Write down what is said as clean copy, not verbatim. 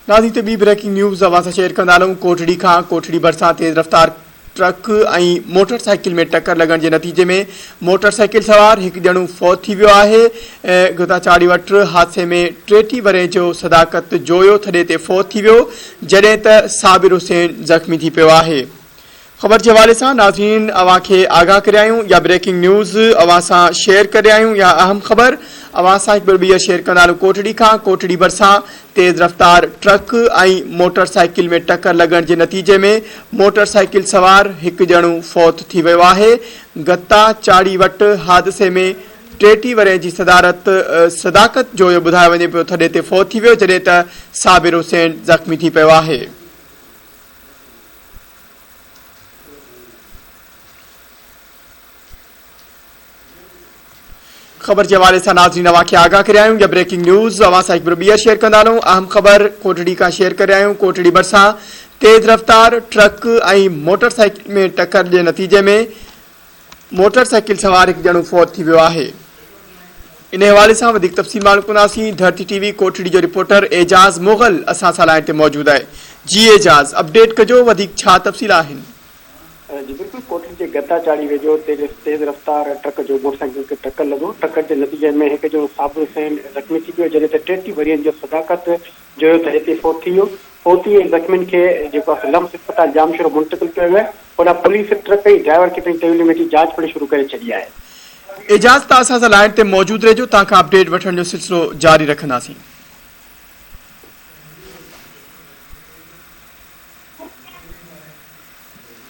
नाज़रीन ते B breaking news अवां सां शेयर कंदा हलूं। कोटड़ी खां कोटड़ी भरिसां तेज़ रफ़्तार ट्रक ऐं मोटरसाइकिल में टक्कर लॻण जे नतीजे में मोटरसाइकिल सवार हिकु ॼणो फौत थी वियो आहे। गुताचाड़ी वटि हादसे में 33 वरे जो सदाकत जोयो थॾे ते फौत थी वियो, जॾहिं त साबिर हुसैन ज़ख़्मी थी पियो आहे। ख़बर के हवाले से नाज़रीन अवां खे आगाह करायूं या ब्रेकिंग न्यूज़ अवां सां शेयर करायूं या अहम ख़बर अवां सां हिकु ॿीहर शेयर कंदा हलूं। कोटड़ी खां कोटड़ी भरिसां तेज़ रफ़्तार ट्रक ऐं मोटरसाइकिल में टक्कर लॻण जे नतीजे में मोटरसाइकिल सवार हिकु ॼणो फौत थी वियो आहे। गत्ता चाड़ी वटि हादसे में 33 वरे जी सदाकत जो ॿुधायो वञे पियो थॾे ते फौत थी वियो, जॾहिं त साबिर हुसैन ज़ख़्मी थी पियो आहे। खबर के हवाले से नाज़रीन अवां खे आगाह करायूं या ब्रेकिंग न्यूज़ अवां सां हिकु ॿीहर शेयर कंदा हलूं। अहम ख़बर कोटड़ी का शेयर करायूं। कोटड़ी भरिसां तेज़ रफ़्तार ट्रक ऐं मोटरसाइकिल में टक्कर जे नतीजे में मोटरसाइकिल सवार हिकु ॼणो फौत थी वियो आहे। इन हवाले से वधीक तफ़सील मालूम कंदासीं। धरती टीवी कोटड़ी जो रिपोर्टर एजाज़ मुग़ल असां सां लाइन ते मौजूद है। जी एजाज़, अपडेट कजो, वधीक छा तफ़सील आहिनि? जी बिल्कुल, कोटड़ी के गत्ता चाड़ी वेझो तेज रफ्तार ट्रक जो मोटरसाइकिल के टक्कर लॻो। टक्कर के नतीजे में एक जो साबिर हुसैन ज़ख़्मी थी पियो, जॾहिं त 33 वरियनि जो सदाकत जो त हिते फौत थी वियो। फौती ऐं ज़ख़्मियुनि खे जेको आहे लम्स अस्पताल जामशोरो मुंतक़िल कयो वियो आहे। उन पुलिस ट्रक ऐं ड्राइवर खे पंहिंजी तहवील में जांच पिणु शुरू करे छॾी आहे। एजाज़, तव्हां असां सां लाइन ते मौजूद रहिजो, तव्हां खां अपडेट वठण जो सिलसिलो जारी रखंदासीं।